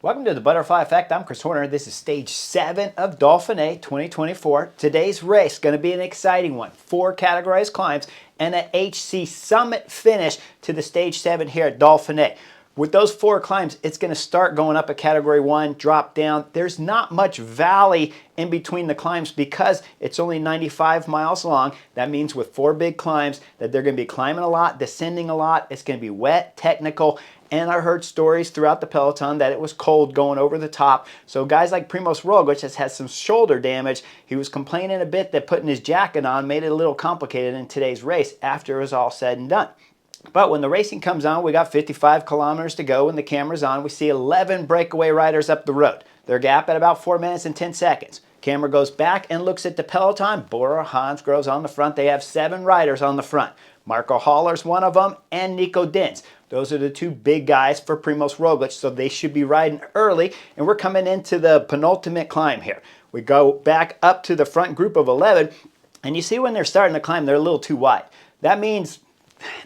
Welcome to the Butterfly Effect. I'm Garrett Horner. This is stage 7 of Dauphiné 2024. Today's race is going to be an exciting one. 4 categorized climbs and an HC Summit finish to the stage 7 here at Dauphiné. With those 4 climbs, it's going to start going up a category 1, drop down. There's not much valley in between the climbs because it's only 95 miles long. That means with 4 big climbs that they're going to be climbing a lot, descending a lot. It's going to be wet, technical. And I heard stories throughout the Peloton that it was cold going over the top. So guys like Primož Roglič has some shoulder damage. He was complaining a bit that putting his jacket on made it a little complicated in today's race after it was all said and done. But when the racing comes on, we got 55 kilometers to go. When the camera's on, we see 11 breakaway riders up the road. Their gap at about 4 minutes and 10 seconds. Camera goes back and looks at the Peloton. Bora Hansgrohe's on the front. They have 7 riders on the front. Marco Haller's one of them, and Nico Dens. Those are the 2 big guys for Primož Roglič, so they should be riding early. And we're coming into the penultimate climb here. We go back up to the front group of 11, and you see when they're starting to climb, they're a little too wide. That means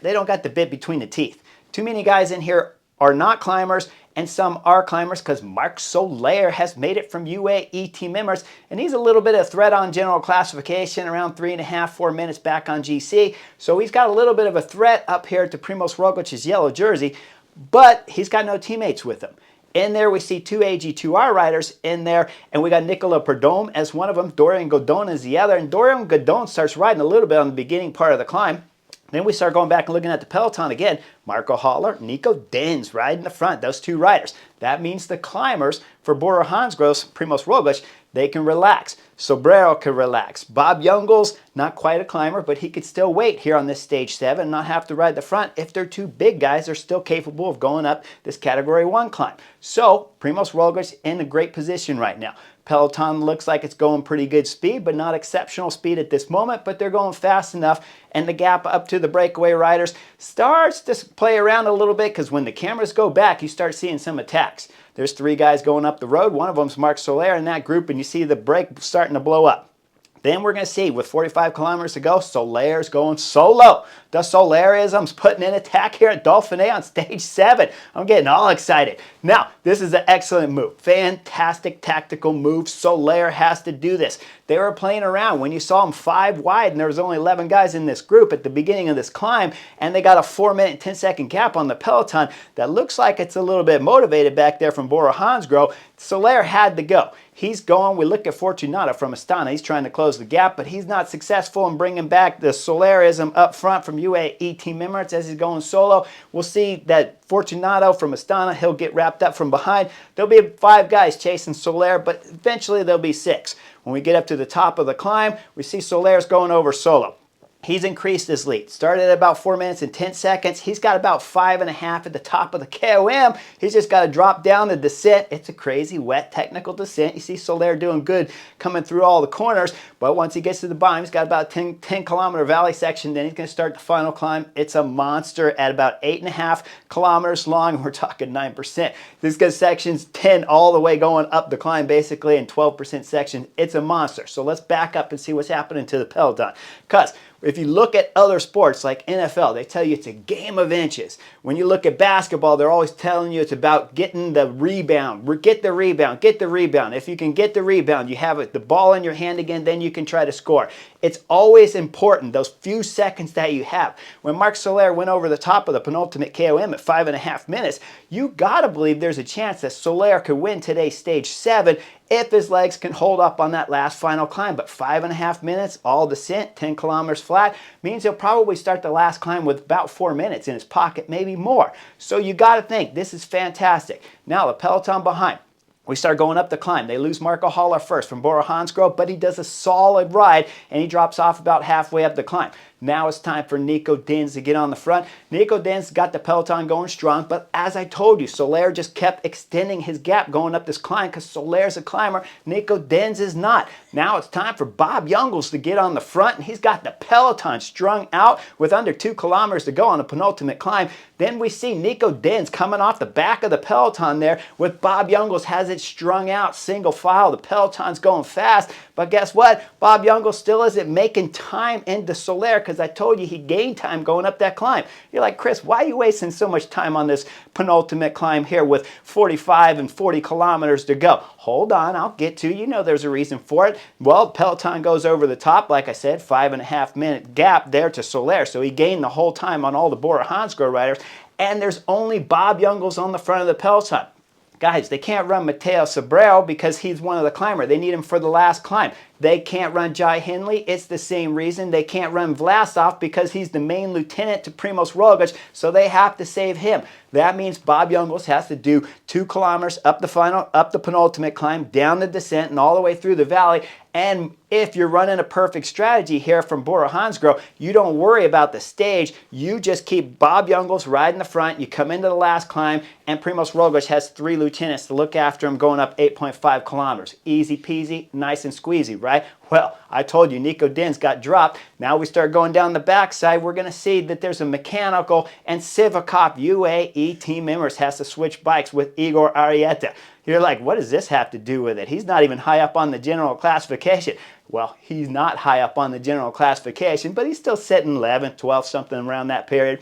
they don't got the bit between the teeth. Too many guys in here are not climbers, and some are climbers because Marc Soler has made it from UAE team members, and he's a little bit of threat on general classification, around 3.5–4 minutes back on GC. So he's got a little bit of a threat up here to Primož Roglic's yellow jersey, but he's got no teammates with him. In there, we see 2 AG2R riders in there, and we got Nicolas Prudhomme as one of them. Dorian Godon is the other, and Dorian Godon starts riding a little bit on the beginning part of the climb. Then we start going back and looking at the Peloton again. Marco Haller, Nico Dens riding the front, those 2 riders. That means the climbers for Bora Hansgrohe's Primož Roglič, they can relax. Sobrero can relax. Bob Jungels, not quite a climber, but he could still wait here on this stage 7 and not have to ride the front. If they're 2 big guys, they're still capable of going up this category 1 climb. So Primož Roglič in a great position right now. Peloton looks like it's going pretty good speed, but not exceptional speed at this moment, but they're going fast enough, and the gap up to the breakaway riders starts to play around a little bit because when the cameras go back, you start seeing some attacks. There's 3 guys going up the road. One of them's Marc Soler in that group, and you see the brake starting to blow up. Then we're going to see, with 45 kilometers to go, Soler's going solo. The Solerism's putting in attack here at Dauphiné on stage 7. I'm getting all excited. Now, this is an excellent move. Fantastic tactical move. Soler has to do this. They were playing around. When you saw them 5 wide and there was only 11 guys in this group at the beginning of this climb, and they got a 4 minute and 10 second gap on the Peloton, that looks like it's a little bit motivated back there from Bora Hansgrohe. Soler had to go. He's going. We look at Fortunato from Astana. He's trying to close the gap, but he's not successful in bringing back the Solerism up front from UAE team members as he's going solo. We'll see that Fortunato from Astana, he'll get wrapped up from behind. There'll be 5 guys chasing Soler, but eventually there'll be 6. When we get up to the top of the climb, we see Soler's going over solo. He's increased his lead. Started at about 4 minutes and 10 seconds. He's got about 5.5 at the top of the KOM. He's just got to drop down the descent. It's a crazy, wet, technical descent. You see Soler doing good coming through all the corners, but once he gets to the bottom, he's got about 10-kilometer valley section. Then he's going to start the final climb. It's a monster at about 8.5 kilometers long. We're talking 9%. This gets sections 10 all the way going up the climb, basically, and 12% section. It's a monster. So let's back up and see what's happening to the Peloton. Because if you look at other sports like NFL, they tell you it's a game of inches. When you look at basketball, they're always telling you it's about getting the rebound. Get the rebound, get the rebound. If you can get the rebound, you have the ball in your hand again, then you can try to score. It's always important, those few seconds that you have. When Marc Soler went over the top of the penultimate KOM at 5.5 minutes, you got to believe there's a chance that Soler could win today's stage 7 if his legs can hold up on that last final climb. But 5.5 minutes, all descent, 10 kilometers flat, means he'll probably start the last climb with about 4 minutes in his pocket, maybe more. So you got to think, this is fantastic. Now the Peloton behind. We start going up the climb. They lose Marco Haller first from Bora Hansgrohe, but he does a solid ride, and he drops off about halfway up the climb. Now it's time for Nico Dens to get on the front. Nico Dens got the Peloton going strong, but as I told you, Soler just kept extending his gap going up this climb because Soler's a climber. Nico Dens is not. Now it's time for Bob Jungels to get on the front, and he's got the Peloton strung out with under 2 kilometers to go on the penultimate climb. Then we see Nico Dens coming off the back of the Peloton there with Bob Jungels has it strung out single file. The Peloton's going fast, but guess what? Bob Jungels still isn't making time into Soler because I told you he gained time going up that climb. You're like, Chris, why are you wasting so much time on this penultimate climb here with 45 and 40 kilometers to go? Hold on, I'll get to you. You know there's a reason for it. Well, Peloton goes over the top, like I said, 5.5 minute gap there to Soler. So he gained the whole time on all the Bora Hansgrohe riders. And there's only Bob Jungels on the front of the Peloton. Guys, they can't run Matteo Sobrero because he's one of the climbers. They need him for the last climb. They can't run Jai Hindley. It's the same reason. They can't run Vlasov because he's the main lieutenant to Primož Roglič, so they have to save him. That means Bob Jungels has to do 2 kilometers up the penultimate climb, down the descent, and all the way through the valley. And if you're running a perfect strategy here from Bora Hansgrohe, you don't worry about the stage. You just keep Bob Jungels riding the front. You come into the last climb, and Primož Roglič has 3 lieutenants to look after him going up 8.5 kilometers. Easy peasy, nice and squeezy, right? Well, I told you, Nico Dins got dropped. Now we start going down the backside. We're going to see that there's a mechanical, and Sivakov UAE team members has to switch bikes with Igor Arieta. You're like, what does this have to do with it? He's not even high up on the general classification. Well, he's not high up on the general classification, but he's still sitting 11th, 12th, something around that period.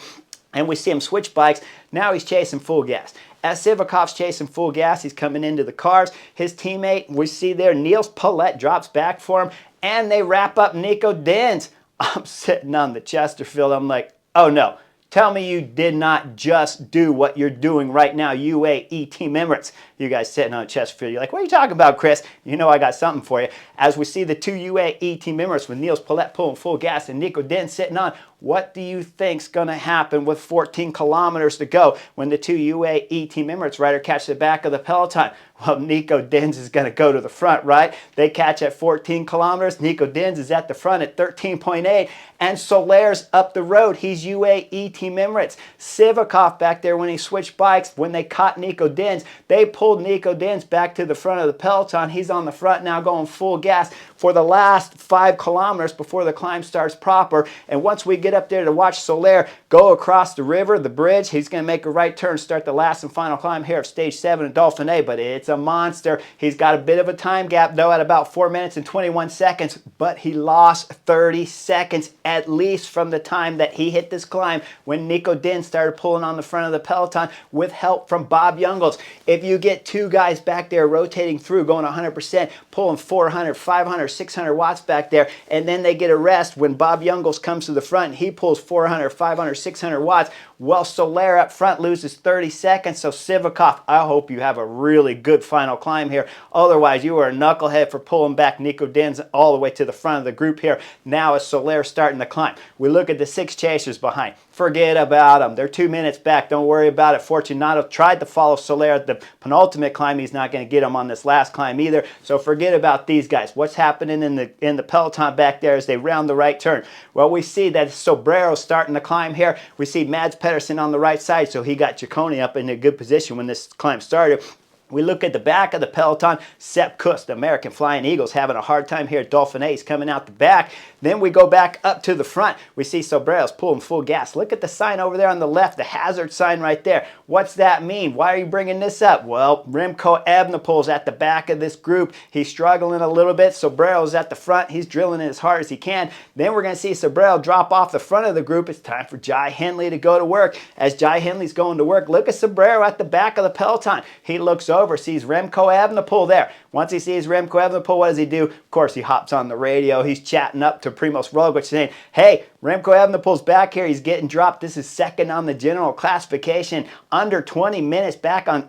And we see him switch bikes. Now he's chasing full gas. As Sivakov's chasing full gas, he's coming into the cars. His teammate, we see there, Niels Paulette drops back for him, and they wrap up Nico Dins. I'm sitting on the Chesterfield. I'm like, oh no. Tell me you did not just do what you're doing right now, UAE Team Emirates. You guys sitting on Chesterfield, you're like, what are you talking about, Chris? You know I got something for you. As we see the 2 UAE Team Emirates with Niels Paulette pulling full gas and Nico Dins sitting on, what do you think's going to happen with 14 kilometers to go when the 2 UAE Team Emirates rider catch the back of the Peloton? Well, Nico Dins is going to go to the front, right? They catch at 14 kilometers. Nico Dins is at the front at 13.8. And Soler's up the road. He's UAE Team Emirates. Sivakov back there when he switched bikes, when they caught Nico Dins, they pulled Nico Dins back to the front of the Peloton. He's on the front now going full gas for the last 5 kilometers before the climb starts proper. And once we get up there to watch Soler go across the river, the bridge, he's going to make a right turn, start the last and final climb here of stage 7 of Dauphiné, but it's a monster. He's got a bit of a time gap though at about 4 minutes and 21 seconds, but he lost 30 seconds at least from the time that he hit this climb when Nico Dins started pulling on the front of the Peloton with help from Bob Jungels. If you get 2 guys back there rotating through, going 100%, pulling 400, 500, 600 watts back there, and then they get a rest when Bob Jungels comes to the front and he pulls 400, 500, 600 watts, well, Soler up front loses 30 seconds, so Sivakov, I hope you have a really good final climb here. Otherwise, you are a knucklehead for pulling back Nico Dins all the way to the front of the group here. Now as Soler starting the climb. We look at the 6 chasers behind. Forget about them. They're 2 minutes back. Don't worry about it. Fortunato tried to follow Soler at the penultimate climb. He's not going to get him on this last climb either. So forget about these guys. What's happening in the Peloton back there as they round the right turn? Well, we see that Sobrero starting the climb here. We see Mads Pedersen on the right side, so he got Ciccone up in a good position when this climb started. We look at the back of the Peloton. Sepp Kuss, the American Flying Eagles, having a hard time here at Dauphiné. He's coming out the back. Then we go back up to the front. We see Sobrero's pulling full gas. Look at the sign over there on the left, the hazard sign right there. What's that mean? Why are you bringing this up? Well, Remco Evenepoel's at the back of this group. He's struggling a little bit. Sobrero's at the front. He's drilling it as hard as he can. Then we're going to see Sobrero drop off the front of the group. It's time for Jai Hindley to go to work. As Jai Hindley's going to work, look at Sobrero at the back of the Peloton. He looks over, sees Remco Evenepoel there. Once he sees Remco Evenepoel, what does he do? Of course, he hops on the radio. He's chatting up to Primož Roglič saying, hey, Remco Evenepoel's back here. He's getting dropped. This is second on the general classification. Under 20 minutes back on,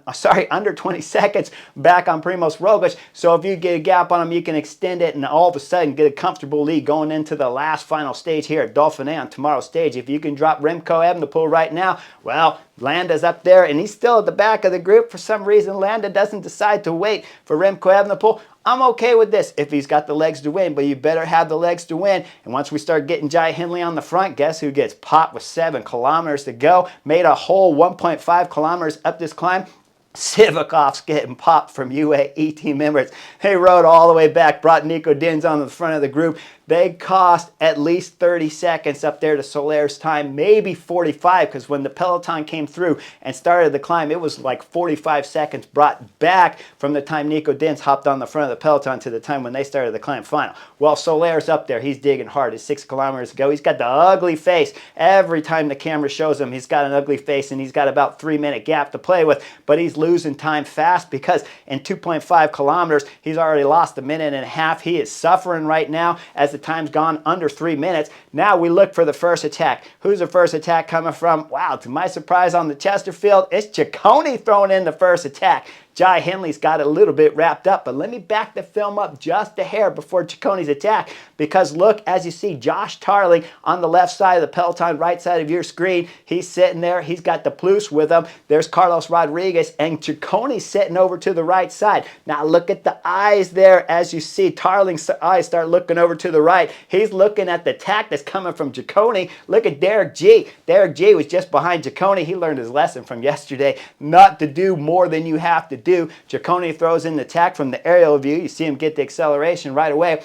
under 20 seconds back on Primož Roglič. So if you get a gap on him, you can extend it and all of a sudden get a comfortable lead going into the last final stage here at Dauphiné on tomorrow's stage. If you can drop Remco Evenepoel right now, well, Landa's up there and he's still at the back of the group. For some reason, Landa doesn't decide to wait for Remco Evenepoel. I'm okay with this if he's got the legs to win, but you better have the legs to win. And once we start getting Jai Hindley on the front, guess who gets popped with 7 kilometers to go? Made a whole 1.5 kilometers up this climb. Sivakov's getting popped from UAE Team Emirates. They rode all the way back, brought Nico Dins on the front of the group. they cost at least 30 seconds up there to Solaire's time, maybe 45, because when the Peloton came through and started the climb, it was like 45 seconds brought back from the time Nico Dins hopped on the front of the Peloton to the time when they started the climb final. Well, Solaire's up there. He's digging hard. It's 6 kilometers to go. He's got the ugly face. Every time the camera shows him, he's got an ugly face, and he's got about 3-minute gap to play with, but he's losing time fast because in 2.5 kilometers, he's already lost a minute and a half. He is suffering right now as the time's gone under 3 minutes. Now we look for the first attack. Who's the first attack coming from? Wow, to my surprise on the Chesterfield, it's Ciccone throwing in the first attack. Jai Hindley's got a little bit wrapped up, but let me back the film up just a hair before Ciccone's attack, because look, as you see, Josh Tarling on the left side of the Peloton, right side of your screen, he's sitting there. He's got the Plus with him. There's Carlos Rodriguez, and Ciccone's sitting over to the right side. Now look at the eyes there. As you see, Tarling's eyes start looking over to the right. He's looking at the attack that's coming from Ciccone. Look at Derek G. Derek G was just behind Ciccone. He learned his lesson from yesterday, not to do more than you have to do. Ciccone throws in the attack from the aerial view. You see him get the acceleration right away.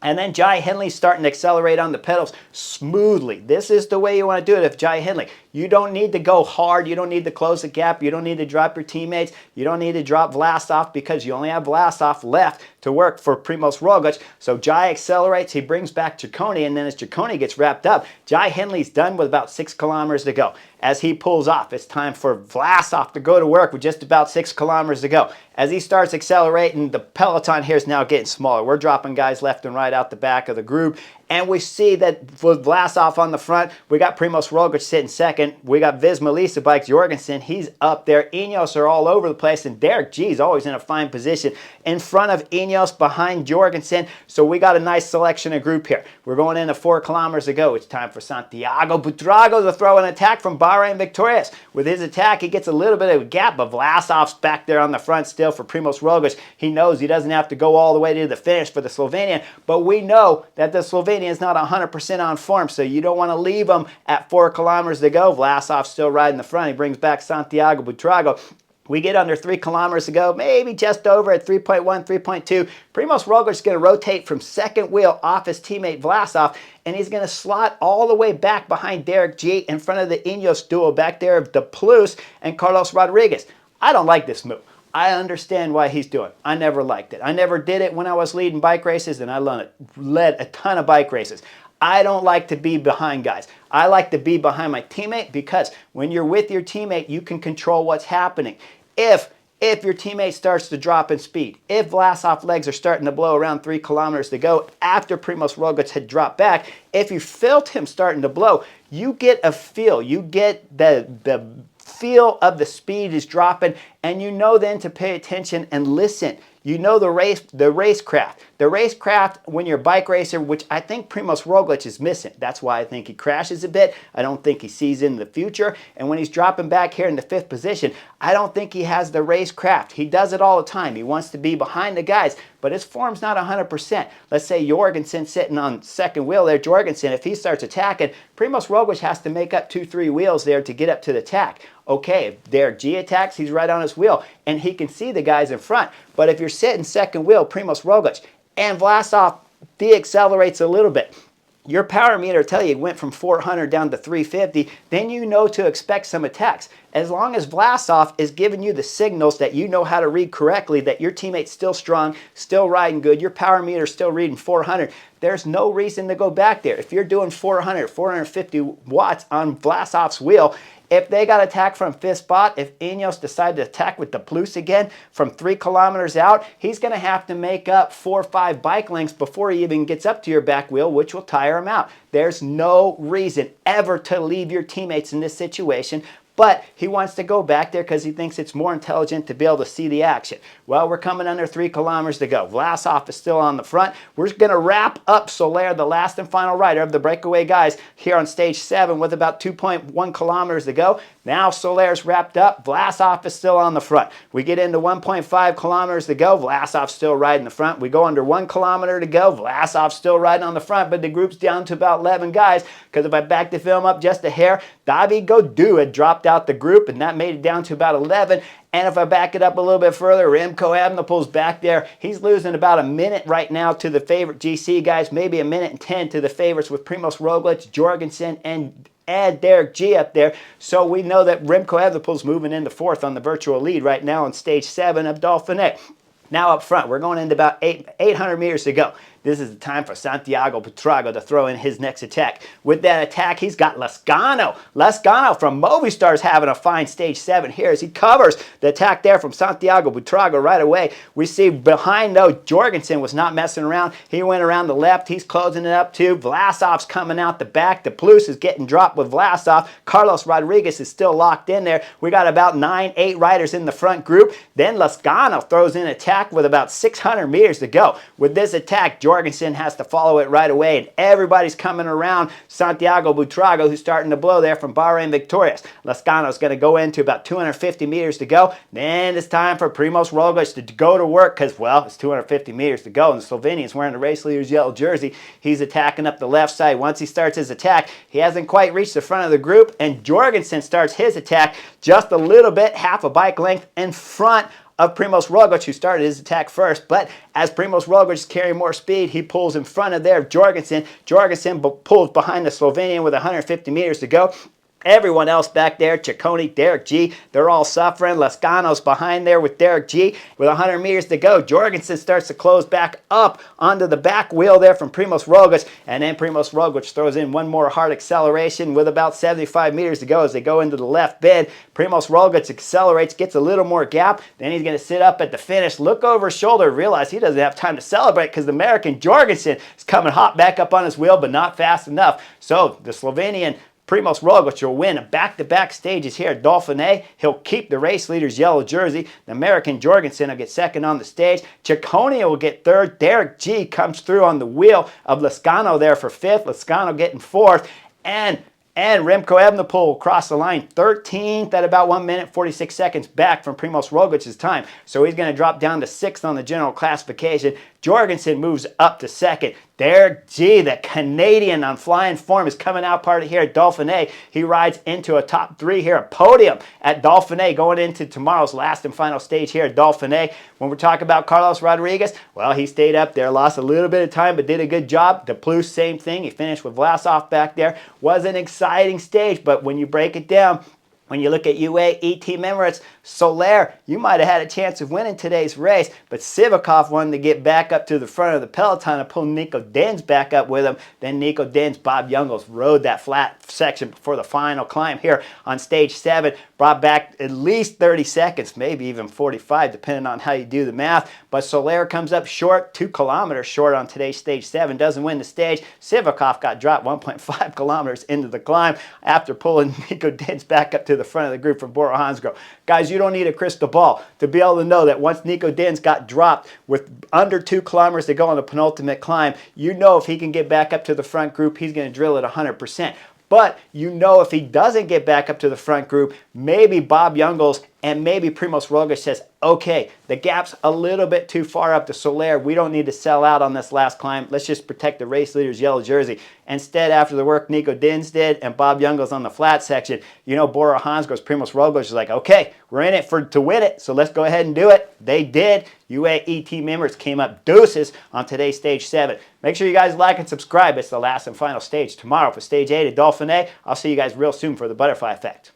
And then Jai Hindley's starting to accelerate on the pedals smoothly. This is the way you want to do it if Jai Hindley. You don't need to go hard. You don't need to close the gap. You don't need to drop your teammates. You don't need to drop Vlasov because you only have Vlasov left to work for Primož Roglič. So Jai accelerates. He brings back Ciccone, and then as Ciccone gets wrapped up, Jai Hindley's done with about 6 kilometers to go. As he pulls off, it's time for Vlasov to go to work with just about 6 kilometers to go. As he starts accelerating, the Peloton here is now getting smaller. We're dropping guys left and right out the back of the group. And we see that with Vlasov on the front, we got Primož Roglič sitting second. We got Visma Lease Bikes Jorgensen. He's up there. Ineos are all over the place. And Derek G is always in a fine position in front of Ineos, behind Jorgensen. So we got a nice selection of group here. We're going into 4 kilometers to go. It's time for Santiago Buitrago to throw an attack from Bahrain Victorious. With his attack, he gets a little bit of a gap, but Vlasov's back there on the front still for Primož Roglič. He knows he doesn't have to go all the way to the finish for the Slovenian, but we know that the Slovenian is not 100% on form, so you don't want to leave him at 4 kilometers to go. Vlasov's still riding the front. He brings back Santiago Buitrago. We get under 3 kilometers to go, maybe just over at 3.1, 3.2. Primož Roglič is going to rotate from second wheel off his teammate Vlasov, and he's going to slot all the way back behind Derek G in front of the Ineos duo back there of the Plus and Carlos Rodriguez. I don't like this move. I understand why he's doing it. I never liked it. I never did it when I was leading bike races, and I led a ton of bike races. I don't like to be behind guys. I like to be behind my teammate, because when you're with your teammate, you can control what's happening. If your teammate starts to drop in speed, if Vlasov legs are starting to blow around 3 kilometers to go after Primož Roglič had dropped back, if you felt him starting to blow, you get a feel. You get the feel of the speed is dropping, and you know then to pay attention and listen. You know the racecraft. The racecraft when you're a bike racer, which I think Primož Roglič is missing. That's why I think he crashes a bit. I don't think he sees in the future. And when he's dropping back here in the 5th position, I don't think he has the racecraft. He does it all the time. He wants to be behind the guys, but his form's not 100%. Let's say Jorgensen sitting on second wheel there. Jorgensen, if he starts attacking, Primož Roglič has to make up 2-3 wheels there to get up to the attack. Okay, if Derek G attacks, he's right on his wheel, and he can see the guys in front. But if you're sitting second wheel, Primož Roglič, and Vlasov deaccelerates a little bit, your power meter tell you it went from 400 down to 350, then you know to expect some attacks. As long as Vlasov is giving you the signals that you know how to read correctly, that your teammate's still strong, still riding good, your power meter's still reading 400, there's no reason to go back there. If you're doing 400, 450 watts on Vlasov's wheel, if they got attacked from 5th spot, if Ineos decided to attack with the Plus again from 3 kilometers out, he's going to have to make up 4 or 5 bike lengths before he even gets up to your back wheel, which will tire him out. There's no reason ever to leave your teammates in this situation, but he wants to go back there because he thinks it's more intelligent to be able to see the action. Well, we're coming under 3 kilometers to go. Vlasov is still on the front. We're going to wrap up Soler, the last and final rider of the breakaway guys, here on stage 7 with about 2.1 kilometers to go. Now Soler's wrapped up. Vlasov is still on the front. We get into 1.5 kilometers to go. Vlasov's still riding the front. We go under 1 kilometer to go. Vlasov's still riding on the front, but the group's down to about 11 guys, because if I back the film up just a hair, David Gaudu had dropped out the group, and that made it down to about 11. And if I back it up a little bit further, Remco Evenepoel's back there. He's losing about a minute right now to the favorite GC guys, maybe a minute and 10 to the favorites with Primož Roglič, Jorgensen, and Derek G up there. So we know that Remco Evenepoel's moving into fourth on the virtual lead right now on stage 7 of Dauphiné. Now up front, we're going into about 800 meters to go. This is the time for Santiago Buitrago to throw in his next attack. With that attack, he's got Lezcano. Lezcano from Movistar is having a fine stage 7 here as he covers the attack there from Santiago Buitrago right away. We see behind, though, Jorgensen was not messing around. He went around the left. He's closing it up, too. Vlasov's coming out the back. De Plus is getting dropped with Vlasov. Carlos Rodriguez is still locked in there. We got about 8 riders in the front group. Then Lezcano throws in an attack with about 600 meters to go. With this attack, Jorgensen has to follow it right away, and everybody's coming around Santiago Buitrago, who's starting to blow there from Bahrain Victorious. Lezcano's going to go into about 250 meters to go. Then it's time for Primož Roglič to go to work because, well, it's 250 meters to go, and the Slovenian's wearing the race leader's yellow jersey. He's attacking up the left side. Once he starts his attack, he hasn't quite reached the front of the group, and Jorgensen starts his attack just a little bit, half a bike length in front of Primož Roglič, who started his attack first. But as Primož Roglič is carrying more speed, he pulls in front of there Jorgensen. Jorgensen pulls behind the Slovenian with 150 meters to go. Everyone else back there, Ciccone, Derek G, they're all suffering. Lezcano's behind there with Derek G with 100 meters to go. Jorgensen starts to close back up onto the back wheel there from Primož Roglič, and then Primož Roglič throws in one more hard acceleration with about 75 meters to go as they go into the left bend. Primož Roglič accelerates, gets a little more gap, then he's going to sit up at the finish, look over his shoulder, realize he doesn't have time to celebrate because the American Jorgensen is coming hot back up on his wheel, but not fast enough. So the Slovenian Primož Roglič will win back-to-back stages here at Dauphiné. He'll keep the race leader's yellow jersey. The American Jorgensen will get second on the stage. Ciccone will get third. Derek G comes through on the wheel of Lezcano there for fifth. Lezcano getting fourth. And Remco Evenepoel will cross the line 13th at about 1 minute 46 seconds back from Primož Roglic's time. So he's going to drop down to 6th on the general classification. Jorgensen moves up to second. Derek G, the Canadian on flying form, is coming out party here at Dauphiné. He rides into a top 3 here, a podium at Dauphiné, going into tomorrow's last and final stage here at Dauphiné. When we're talking about Carlos Rodriguez, well, he stayed up there, lost a little bit of time, but did a good job. De Plus, same thing. He finished with Vlasov back there. Was an exciting stage, but when you break it down, when you look at UAE team Emirates, Soler, you might have had a chance of winning today's race, but Sivakov wanted to get back up to the front of the peloton and pull Nico Denz back up with him. Then Nico Denz, Bob Jungels rode that flat section before the final climb here on stage 7, brought back at least 30 seconds, maybe even 45, depending on how you do the math. But Soler comes up short, 2 kilometers short on today's stage 7, doesn't win the stage. Sivakov got dropped 1.5 kilometers into the climb after pulling Nico Denz back up to the front of the group from Bora Hansgrohe. Guys, you don't need a crystal ball to be able to know that once Nico Denz got dropped with under 2 kilometers to go on the penultimate climb, you know if he can get back up to the front group, he's going to drill it 100%. But you know if he doesn't get back up to the front group, maybe Bob Jungels and maybe Primož Roglič says, okay, the gap's a little bit too far up to Soler. We don't need to sell out on this last climb. Let's just protect the race leader's yellow jersey. Instead, after the work Nico Denz did and Bob Jungels on the flat section, you know Bora Hansgrohe's Primož Roglič is like, okay, we're in it to win it, so let's go ahead and do it. They did. UAE team members came up deuces on today's stage 7. Make sure you guys like and subscribe. It's the last and final stage tomorrow for stage 8 at Dauphiné. I'll see you guys real soon for the butterfly effect.